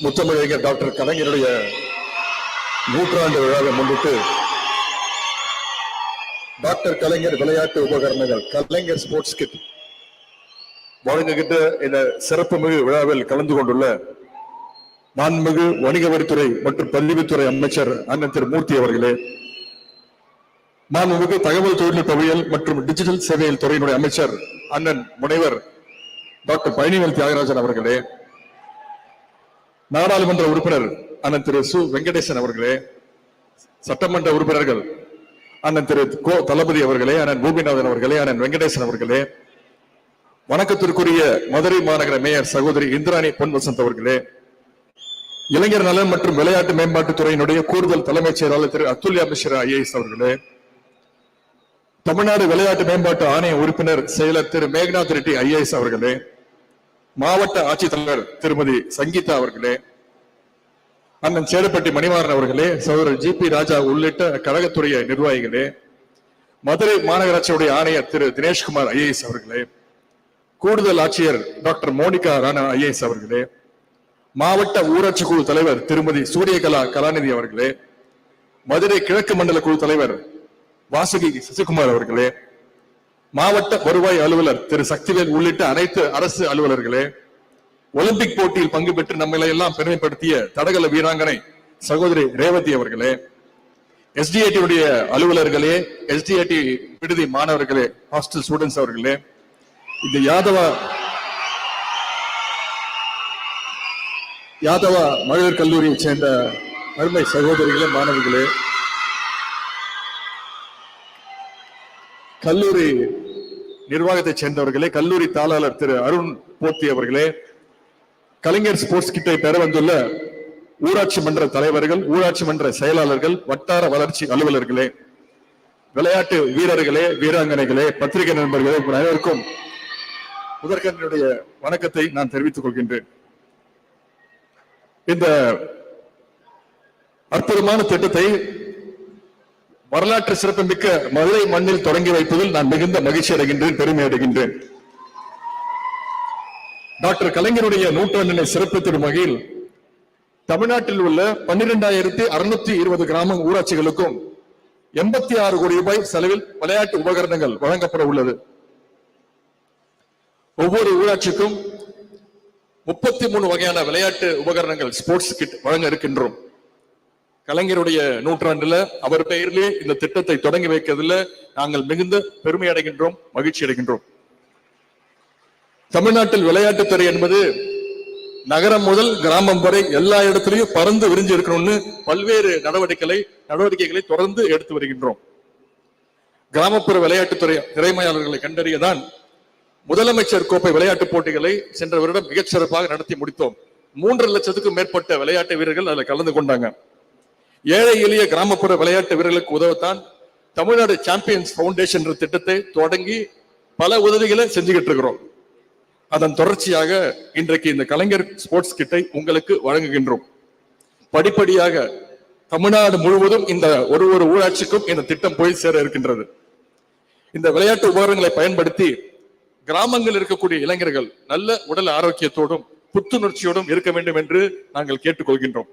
முத்தமிழறிஞர் டாக்டர் கலைஞருடைய நூற்றாண்டு விழாவை முன்னிட்டு டாக்டர் கலைஞர் விளையாட்டு உபகரணங்கள் கலைஞர் ஸ்போர்ட்ஸ் கிட் வழங்குகின்ற இந்த சிறப்பு மிகு விழாவில் கலந்து கொண்டுள்ள மாண்புமிகு வணிக வரித்துறை மற்றும் பதிவுத்துறை அமைச்சர் அண்ணன் திரு மூர்த்தி அவர்களே, மாண்புமிகு தகவல் தொழில்நுட்பவியல் மற்றும் டிஜிட்டல் சேவைகள் துறையினுடைய அமைச்சர் அண்ணன் முனைவர் டாக்டர் பழனிவேல் தியாகராஜன் அவர்களே, நாடாளுமன்ற உறுப்பினர் அண்ணன் திரு சு வெங்கடேசன் அவர்களே, சட்டமன்ற உறுப்பினர்கள் அண்ணன் திரு கோ தளபதி அவர்களே, அண்ணன் பூமிநாதன் அவர்களே, அண்ணன் வெங்கடேசன் அவர்களே, வணக்கத்திற்குரிய மதுரை மாநகர மேயர் சகோதரி இந்திராணி பொன் வசந்த் அவர்களே, இளைஞர் நலன் மற்றும் விளையாட்டு மேம்பாட்டுத் துறையினுடைய கூடுதல் தலைமைச் செயலாளர் திரு அத்துல்யா மிஸ்ரா ஐஏஎஸ் அவர்களே, தமிழ்நாடு விளையாட்டு மேம்பாட்டு ஆணைய உறுப்பினர் செயலர் திரு மேகநாத் ரெட்டி ஐஏஎஸ் அவர்களே, மாவட்ட ஆட்சித்தலைவர் திருமதி சங்கீதா அவர்களே, அண்ணன் சேடப்பட்டி மணிமாறன் அவர்களே, சகோதரர் ஜி பி ராஜா உள்ளிட்ட கழகத்துடைய நிர்வாகிகளே, மதுரை மாநகராட்சியுடைய ஆணையர் திரு தினேஷ்குமார் ஐஏஎஸ் அவர்களே, கூடுதல் ஆட்சியர் டாக்டர் மோனிகா ராணா ஐஏஎஸ் அவர்களே, மாவட்ட ஊராட்சி குழு தலைவர் திருமதி சூரியகலா கலாநிதி அவர்களே, மதுரை கிழக்கு மண்டல குழு தலைவர் வாசுகி சசிகுமார் அவர்களே, மாவட்ட வருவாய் அலுவலர் திரு சக்திவேல் உள்ளிட்ட அனைத்து அரசு அலுவலர்களே, ஒலிம்பிக் போட்டியில் பங்கு பெற்று நம்மளை எல்லாம் பெருமைப்படுத்திய தடகள வீராங்கனை சகோதரி ரேவதி அவர்களே, எஸ்டிஐடி அலுவலர்களே, எஸ்டிஐடி விடுதி மாணவர்களே, ஹாஸ்டல் ஸ்டூடெண்ட்ஸ் அவர்களே, இந்த யாதவா மகளிர் கல்லூரியை சேர்ந்த அருமை சகோதரிகளே, மாணவிகளே, கல்லூரி நிர்வாகத்தை சேர்ந்தவர்களே, கல்லூரி தாளாளர் திரு அருண் போத்தி அவர்களே, கலைஞர் ஸ்போர்ட்ஸ் கிட்டை பெற வந்துள்ள ஊராட்சி மன்ற தலைவர்கள், ஊராட்சி மன்ற செயலாளர்கள், வட்டார வளர்ச்சி அலுவலர்களே, விளையாட்டு வீரர்களே, வீராங்கனைகளே, பத்திரிகை நண்பர்களே, அனைவருக்கும் முதற்கண்ணுடைய வணக்கத்தை நான் தெரிவித்துக் கொள்கின்றேன். இந்த அற்புதமான திட்டத்தை வரலாற்று சிறப்புமிக்க மதுரை மண்ணில் தொடங்கி வைப்பதில் நான் மிகுந்த மகிழ்ச்சி அடைகின்றேன், பெருமை அடைகின்றேன். டாக்டர் கலைஞருடைய நூற்றாண்டினை சிறப்பித்திடும் வகையில் தமிழ்நாட்டில் உள்ள 12,620 கிராம ஊராட்சிகளுக்கும் 86 கோடி ரூபாய் செலவில் விளையாட்டு உபகரணங்கள் வழங்கப்பட உள்ளது. ஒவ்வொரு ஊராட்சிக்கும் 33 வகையான விளையாட்டு உபகரணங்கள் ஸ்போர்ட்ஸ் கிட் வழங்க இருக்கின்றோம். கலைஞருடைய நூற்றாண்டுல அவர் பெயரிலே இந்த திட்டத்தை தொடங்கி வைக்கிறதுல நாங்கள் மிகுந்த பெருமை அடைகின்றோம், மகிழ்ச்சி அடைகின்றோம். தமிழ்நாட்டில் விளையாட்டுத்துறை என்பது நகரம் முதல் கிராமம் வரை எல்லா இடத்திலையும் பறந்து விரிஞ்சு இருக்கணும்னு பல்வேறு நடவடிக்கைகளை தொடர்ந்து எடுத்து வருகின்றோம். கிராமப்புற விளையாட்டுத்துறை திறமையாளர்களை கண்டறியதான் முதலமைச்சர் கோப்பை விளையாட்டுப் போட்டிகளை சென்ற வருடம் மிகச் சிறப்பாக நடத்தி முடித்தோம். 3 லட்சத்துக்கும் மேற்பட்ட விளையாட்டு வீரர்கள் அதில் கலந்து கொண்டாங்க. ஏழை எளிய கிராமப்புற விளையாட்டு வீரர்களுக்கு உதவத்தான் தமிழ்நாடு சாம்பியன்ஸ் பவுண்டேஷன் திட்டத்தை தொடங்கி பல உதவிகளை செஞ்சுக்கிட்டு இருக்கிறோம். அதன் தொடர்ச்சியாக இன்றைக்கு இந்த கலைஞர் ஸ்போர்ட்ஸ் கிட்டை உங்களுக்கு வழங்குகின்றோம். படிப்படியாக தமிழ்நாடு முழுவதும் இந்த ஒரு ஊராட்சிக்கும் இந்த திட்டம் போய் சேர இருக்கின்றது. இந்த விளையாட்டு உபகரணங்களை பயன்படுத்தி கிராமங்கள் இருக்கக்கூடிய இளைஞர்கள் நல்ல உடல் ஆரோக்கியத்தோடும் புத்துணர்ச்சியோடும் இருக்க வேண்டும் என்று நாங்கள் கேட்டுக்கொள்கின்றோம்.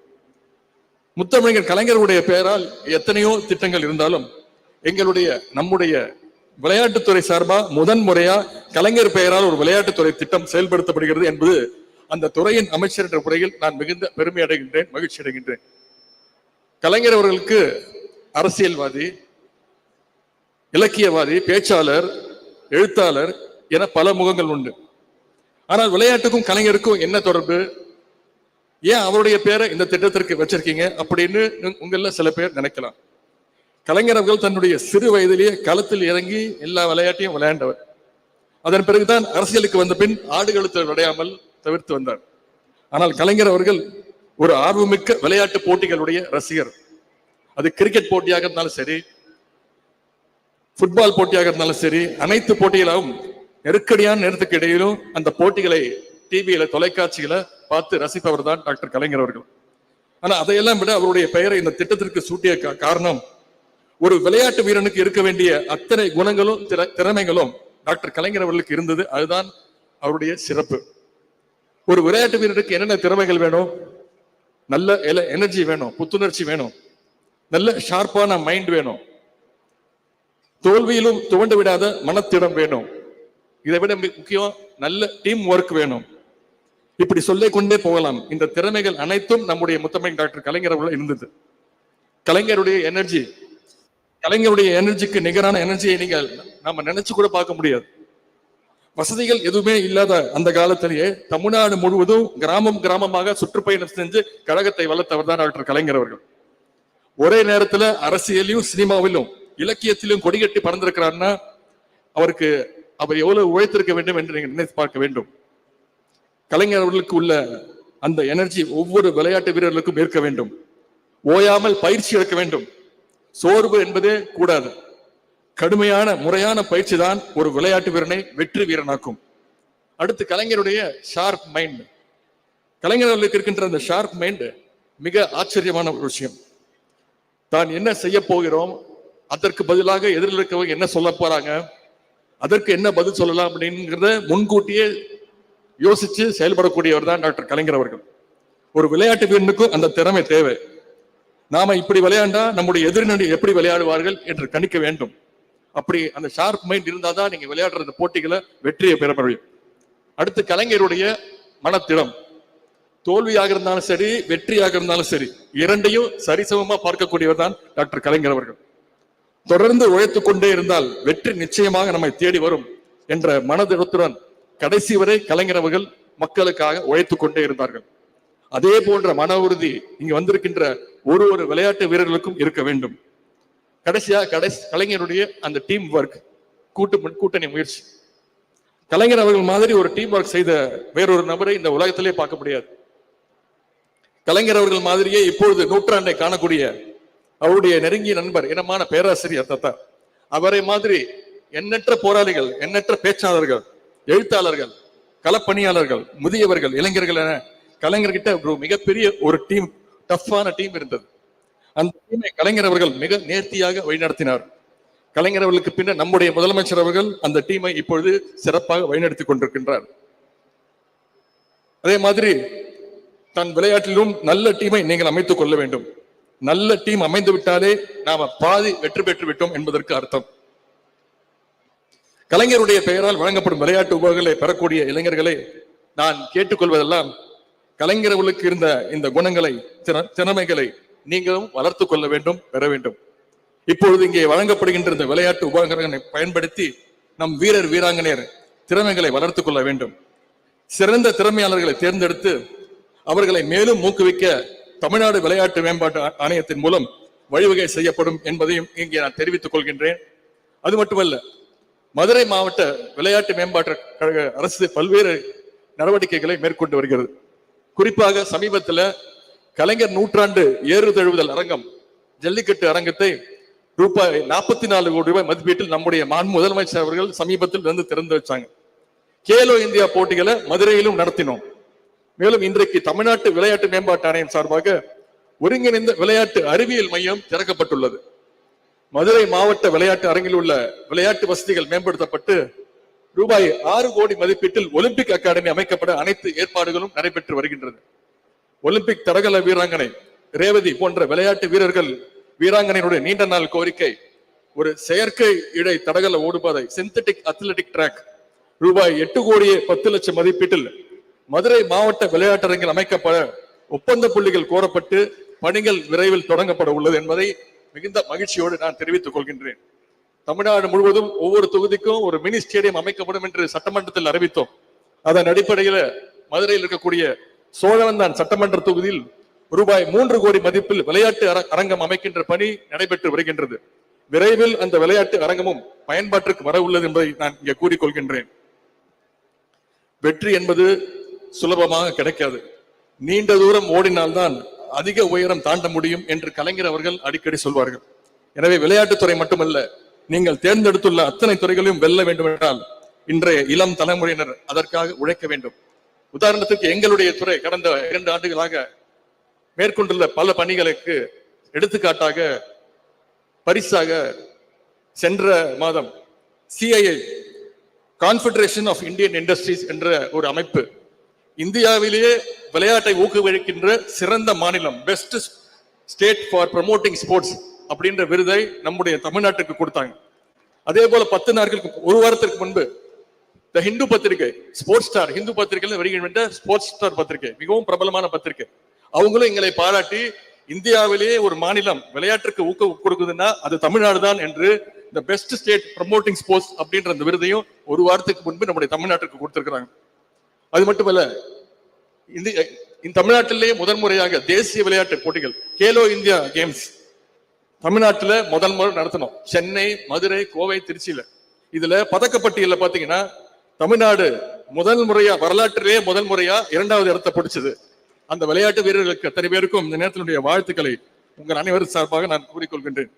முத்தமிழர் கலைஞருடைய பெயரால் எத்தனையோ திட்டங்கள் இருந்தாலும் நம்முடைய விளையாட்டுத்துறை சார்பா முதன்முறையா கலைஞர் பெயரால் ஒரு விளையாட்டுத்துறை திட்டம் செயல்படுத்தப்படுகிறது என்பது அந்த துறையின் அமைச்சர் என்ற முறையில் நான் மிகுந்த பெருமை அடைகின்றேன், மகிழ்ச்சி அடைகின்றேன். கலைஞர் அவர்களுக்கு அரசியல்வாதி, இலக்கியவாதி, பேச்சாளர், எழுத்தாளர் என பல முகங்கள் உண்டு. ஆனால் விளையாட்டுக்கும் கலைஞருக்கும் என்ன தொடர்பு? ஏன் அவருடைய பேரை இந்த திட்டத்திற்கு வச்சிருக்கீங்க அப்படின்னு உங்கள சில பேர் நினைக்கலாம். கலைஞர் அவர்கள் தன்னுடைய சிறு வயதிலேயே களத்தில் இறங்கி எல்லா விளையாட்டையும் விளையாண்டவர். அதன் பிறகுதான் அரசியலுக்கு வந்த பின் ஆடுகளத்தில் விளையாமல் தவிர்த்து வந்தார். ஆனால் கலைஞர் அவர்கள் ஒரு ஆர்வமிக்க விளையாட்டு போட்டிகளுடைய ரசிகர். அது கிரிக்கெட் போட்டியாக இருந்தாலும் சரி, ஃபுட்பால் போட்டியாக இருந்தாலும் சரி, அனைத்து போட்டிகளாகவும் நெருக்கடியான நேரத்துக்கு இடையிலும் அந்த போட்டிகளை டிவியில தொலைக்காட்சிகளை பார்த்து ரசிப்பவர் தான் டாக்டர் கலைஞர் அவர்கள். ஆனா அதையெல்லாம் விட அவருடைய பெயரை இந்த திட்டத்திற்கு சூட்டிய காரணம் ஒரு விளையாட்டு வீரனுக்கு இருக்க வேண்டிய அத்தனை குணங்களும் திறமைகளும் டாக்டர் கலைஞர் அவர்களுக்கு இருந்தது. அதுதான் அவருடைய சிறப்பு. ஒரு விளையாட்டு வீரருக்கு என்னென்ன திறமைகள் வேணும்? நல்ல எனர்ஜி வேணும், புத்துணர்ச்சி வேணும், நல்ல ஷார்ப்பான மைண்ட் வேணும், தோல்வியிலும் துவண்டு விடாத மனத்திடம் வேணும், இதை விட முக்கியம் நல்ல டீம் ஒர்க் வேணும். இப்படி சொல்லிக் கொண்டே போகலாம். இந்த திறமைகள் அனைத்தும் நம்முடைய முத்தமிழ் டாக்டர் கலைஞர் அவர்கள் இருந்தது. கலைஞருடைய எனர்ஜிக்கு நிகரான எனர்ஜியை நீங்கள் நம்ம நினைச்சு கூட பார்க்க முடியாது. வசதிகள் எதுவுமே இல்லாத அந்த காலத்திலேயே தமிழ்நாடு முழுவதும் கிராமமாக சுற்றுப்பயணம் செஞ்சு கழகத்தை வளர்த்தவர் தான் டாக்டர் கலைஞர் அவர்கள். ஒரே நேரத்துல அரசியலையும் சினிமாவிலும் இலக்கியத்திலும் கொடிகட்டி பறந்திருக்கிறார்னா அவர் எவ்வளவு உழைத்திருக்க வேண்டும் என்று நீங்கள் நினைத்து பார்க்க வேண்டும். கலைஞர் அவர்களுக்கு உள்ள அந்த எனர்ஜி ஒவ்வொரு விளையாட்டு வீரர்களுக்கும் இருக்க வேண்டும். ஓயாமல் பயிற்சி எடுக்க வேண்டும். சோர்வு என்பதே கூடாது. கடுமையான முறையான பயிற்சி தான் ஒரு விளையாட்டு வீரனை வெற்றி வீரனாக்கும். அடுத்து கலைஞருடைய ஷார்ப் மைண்ட். கலைஞர் அவர்களுக்கு இருக்கின்ற அந்த ஷார்ப் மைண்ட் மிக ஆச்சரியமான ஒரு விஷயம். தான் என்ன செய்ய போகிறோம், அதற்கு பதிலாக எதிரில் இருக்கவங்க என்ன சொல்ல போறாங்க, அதற்கு என்ன பதில் சொல்லலாம் அப்படிங்கிறத முன்கூட்டியே யோசிச்சு செயல்படக்கூடியவர் தான் டாக்டர் கலைஞர் அவர்கள். ஒரு விளையாட்டு வீரனுக்கும் அந்த திறமை தேவை. நாம இப்படி விளையாண்டா நம்முடைய எதிரினடி எப்படி விளையாடுவார்கள் என்று கணிக்க வேண்டும். அப்படி அந்த ஷார்ப் மைண்ட் இருந்தாதான் நீங்க விளையாடுற போட்டிகளை வெற்றியை பெற முடியும். அடுத்து கலைஞருடைய மனத்திடம். தோல்வியாக இருந்தாலும் சரி, வெற்றியாக இருந்தாலும் சரி, இரண்டையும் சரிசமமா பார்க்கக்கூடியவர் தான் டாக்டர் கலைஞர் அவர்கள். தொடர்ந்து உழைத்துக் கொண்டே இருந்தால் வெற்றி நிச்சயமாக நம்மை தேடி வரும் என்ற மனதிடத்துடன் கடைசி வரை கலைஞர் அவர்கள் மக்களுக்காக உழைத்துக் கொண்டே இருந்தார்கள். அதே போன்ற மன உறுதி இங்கு வந்திருக்கின்ற ஒரு விளையாட்டு வீரர்களுக்கும் இருக்க வேண்டும். கலைஞருடைய அந்த டீம் ஒர்க், கூட்டணி முயற்சி. கலைஞர் அவர்கள் மாதிரி ஒரு டீம் ஒர்க் செய்த வேறொரு நபரை இந்த உலகத்திலே பார்க்க முடியாது. கலைஞர் அவர்கள் மாதிரியே இப்பொழுது நூற்றாண்டை காணக்கூடிய அவருடைய நெருங்கிய நண்பர் இனமான பேராசிரியர் தத்தா, அவரை மாதிரி எண்ணற்ற போராளிகள், எண்ணற்ற பேச்சாளர்கள், எழுத்தாளர்கள், களப்பணியாளர்கள், முதியவர்கள், இளைஞர்கள் என கலைஞர்கிட்ட ஒரு மிகப்பெரிய ஒரு டீம், டஃப்பான டீம் இருந்தது. அந்த டீமை கலைஞர் அவர்கள் மிக நேர்த்தியாக வழிநடத்தினார். கலைஞர் அவர்களுக்கு பின்னர் நம்முடைய முதலமைச்சர் அவர்கள் அந்த டீமை இப்பொழுது சிறப்பாக வழிநடத்தி கொண்டிருக்கின்றார். அதே மாதிரி தன் விளையாட்டிலும் நல்ல டீமை நீங்கள் அமைத்துக் கொள்ள வேண்டும். நல்ல டீம் அமைந்து விட்டாலே நாம பாதி வெற்றி பெற்று விட்டோம் என்பதற்கு அர்த்தம். கலைஞருடைய பெயரால் வழங்கப்படும் விளையாட்டு உபகரணங்களை பெறக்கூடிய இளைஞர்களை நான் கேட்டுக்கொள்வதெல்லாம், கலைஞர் அவர்களுக்கு இருந்த இந்த குணங்களை, திறமைகளை நீங்களும் வளர்த்து கொள்ள வேண்டும், பெற வேண்டும். இப்பொழுது இங்கே வழங்கப்படுகின்ற இந்த விளையாட்டு உபகரணங்களை பயன்படுத்தி நம் வீரர் வீராங்கனையர் திறமைகளை வளர்த்துக் கொள்ள வேண்டும். சிறந்த திறமையாளர்களை தேர்ந்தெடுத்து அவர்களை மேலும் ஊக்குவிக்க தமிழ்நாடு விளையாட்டு மேம்பாட்டு ஆணையத்தின் மூலம் வழிவகை செய்யப்படும் என்பதையும் இங்கே நான் தெரிவித்துக் கொள்கின்றேன். அது மட்டுமல்ல, மதுரை மாவட்ட விளையாட்டு மேம்பாட்டு கழக அரசு பல்வேறு நடவடிக்கைகளை மேற்கொண்டு வருகிறது. குறிப்பாக சமீபத்தில் கலைஞர் நூற்றாண்டு ஏறுதழுவுதல் அரங்கம், ஜல்லிக்கட்டு அரங்கத்தை ரூபாய் 44 கோடி ரூபாய் மதிப்பீட்டில் நம்முடைய முதலமைச்சர் அவர்கள் சமீபத்தில் இருந்து திறந்து வச்சாங்க. கேலோ இந்தியா போட்டிகளை மதுரையிலும் நடத்தினோம். மேலும் இன்றைக்கு தமிழ்நாட்டு விளையாட்டு மேம்பாட்டு ஆணையம் சார்பாக ஒருங்கிணைந்த விளையாட்டு அறிவியல் மையம் திறக்கப்பட்டுள்ளது. மதுரை மாவட்ட விளையாட்டு அரங்கில் உள்ள விளையாட்டு வசதிகள் மேம்படுத்தப்பட்டு ரூபாய் 6 கோடி மதிப்பீட்டில் ஒலிம்பிக் அகாடமி அமைக்கப்பட அனைத்து ஏற்பாடுகளும் நடைபெற்று வருகின்றது. ஒலிம்பிக் தடகள வீராங்கனை ரேவதி போன்ற விளையாட்டு வீராங்கனையுடைய நீண்ட நாள் கோரிக்கை ஒரு செயற்கை இடை தடகள ஓடுபாதை, சிந்தட்டிக் அத்லெட்டிக் ட்ராக் ரூபாய் 8 கோடியே 10 லட்சம் மதிப்பீட்டில் மதுரை மாவட்ட விளையாட்டரங்கில் அமைக்கப்பட ஒப்பந்த புள்ளிகள் கோரப்பட்டு பணிகள் விரைவில் தொடங்கப்பட உள்ளது என்பதை மிகுந்த மகிழ்ச்சியோடு நான் தெரிவித்துக் கொள்கின்றேன். தமிழ்நாடு முழுவதும் ஒவ்வொரு தொகுதிக்கும் ஒரு மினி ஸ்டேடியம் அமைக்கப்படும் என்று சட்டமன்றத்தில் அறிவித்தோம். அதன் அடிப்படையில் மதுரையில் இருக்கக்கூடிய சோழவந்தான் சட்டமன்ற தொகுதியில் ரூபாய் 3 கோடி மதிப்பில் விளையாட்டு அரங்கம் அமைக்கின்ற பணி நடைபெற்று வருகின்றது. விரைவில் அந்த விளையாட்டு அரங்கமும் பயன்பாட்டிற்கு வர உள்ளது என்பதை நான் இங்கே கூறிக்கொள்கின்றேன். வெற்றி என்பது சுலபமாக கிடைக்காது. நீண்ட தூரம் ஓடினால்தான் அதிக உயரம் தாண்ட முடியும் என்று கலைஞர் அவர்கள் அடிக்கடி சொல்வார்கள். எனவே விளையாட்டுத்துறை மட்டுமல்ல, நீங்கள் தேர்ந்தெடுத்துள்ள அத்தனை துறைகளையும் வெல்ல வேண்டும் என்றால் இன்றைய இளம் தலைமுறையினர் அதற்காக உழைக்க வேண்டும். உதாரணத்துக்கு எங்களுடைய துறை கடந்த 2 ஆண்டுகளாக மேற்கொண்டுள்ள பல பணிகளுக்கு எடுத்துக்காட்டாக பரிசாக சென்ற மாதம் CII confederation of Indian industries என்ற ஒரு அமைப்பு இந்தியாவிலேயே விளையாட்டை ஊக்குவிக்கின்ற சிறந்த மாநிலம், best state for promoting sports அப்படின்ற விருதை நம்முடைய தமிழ்நாட்டுக்கு கொடுத்தாங்க. அதே போல 10 நாட்களுக்கு ஒரு வாரத்திற்கு முன்பு த ஹிந்து பத்திரிகை, ஸ்போர்ட்ஸ் ஸ்டார் ஹிந்து பத்திரிகையில் வருகின்ற ஸ்போர்ட்ஸ் ஸ்டார் பத்திரிகை மிகவும் பிரபலமான பத்திரிகை, அவங்களும் எங்களை பாராட்டி இந்தியாவிலேயே ஒரு மாநிலம் விளையாட்டுக்கு ஊக்கம் கொடுக்குதுன்னா அது தமிழ்நாடு தான் என்று இந்த பெஸ்ட் ஸ்டேட் ப்ரமோட்டிங் ஸ்போர்ட்ஸ் அப்படின்ற அந்த விருதையும் ஒரு வாரத்துக்கு முன்பு நம்முடைய தமிழ்நாட்டுக்கு கொடுத்திருக்கிறாங்க. அது மட்டுமல்ல, இந்த தமிழ்நாட்டிலேயே முதன்முறையாக தேசிய விளையாட்டு போட்டிகள் கேலோ இந்தியா கேம்ஸ் தமிழ்நாட்டில் முதல் முறை நடத்தணும். சென்னை, மதுரை, கோவை, திருச்சியில. இதுல பதக்கப்பட்டியல பாத்தீங்கன்னா தமிழ்நாடு முதல் முறையா, வரலாற்றிலேயே முதல் முறையா 2வது இடத்தை பிடிச்சது. அந்த விளையாட்டு வீரர்களுக்கு அத்தனை பேருக்கும் இந்த நேரத்தினுடைய வாழ்த்துக்களை உங்கள் அனைவரும் சார்பாக நான் கூறிக்கொள்கின்றேன்.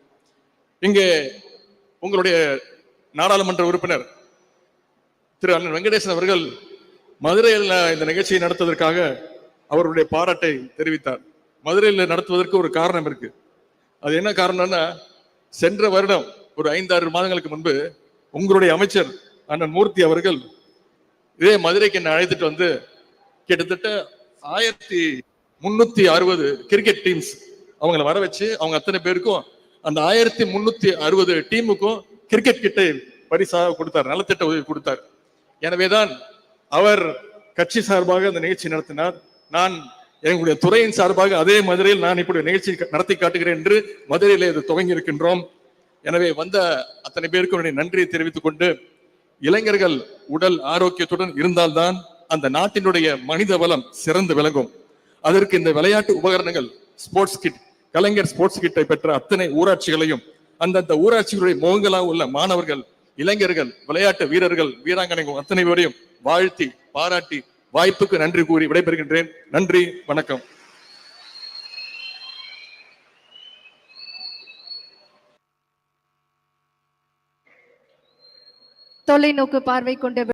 இங்கே உங்களுடைய நாடாளுமன்ற உறுப்பினர் திரு அண்ணன் வெங்கடேசன் அவர்கள் மதுரையில் இந்த நிகழ்ச்சியை நடத்துவதற்காக அவருடைய பாராட்டை தெரிவித்தார். மதுரையில் நடத்துவதற்கு ஒரு காரணம் இருக்கு. அது என்ன காரணம்னா, சென்ற வருடம் ஒரு 5-6 மாதங்களுக்கு முன்பு உங்களுடைய அமைச்சர் அண்ணன் மூர்த்தி அவர்கள் இதே மதுரைக்கு என்ன அழைத்துட்டு வந்து கிட்டத்தட்ட 1360 கிரிக்கெட் டீம்ஸ் அவங்களை வர வச்சு அவங்க அத்தனை பேருக்கும் அந்த 1360 டீமுக்கும் கிரிக்கெட் கிட்டை பரிசாக கொடுத்தார், நலத்திட்ட உதவி கொடுத்தார். எனவேதான் அவர் கட்சி சார்பாக அந்த நிகழ்ச்சி நடத்தினார். நான் எங்களுடைய துறையின் சார்பாக அதே மதுரையில் நான் இப்படி நிகழ்ச்சி நடத்தி காட்டுகிறேன் என்று மதுரையிலே இது துவங்கி இருக்கின்றோம். எனவே வந்த அத்தனை பேருக்கும் என்னுடைய நன்றியை தெரிவித்துக் கொண்டு, இளைஞர்கள் உடல் ஆரோக்கியத்துடன் இருந்தால்தான் அந்த நாட்டினுடைய மனித வளம் சிறந்து விளங்கும். அதற்கு இந்த விளையாட்டு உபகரணங்கள், ஸ்போர்ட்ஸ் கிட், கலைஞர் ஸ்போர்ட்ஸ் கிட்டை பெற்ற அத்தனை ஊராட்சிகளையும் அந்தந்த ஊராட்சிகளுடைய முகங்களாக உள்ள மாணவர்கள், இளைஞர்கள், விளையாட்டு வீரர்கள், வீராங்கனைகள் அத்தனை பேரையும் வாழ்த்தி பாராட்டி வாய்ப்புக்கு நன்றி கூறி விடைபெறுகின்றேன். நன்றி, வணக்கம். தொலைநோக்கு பார்வை கொண்ட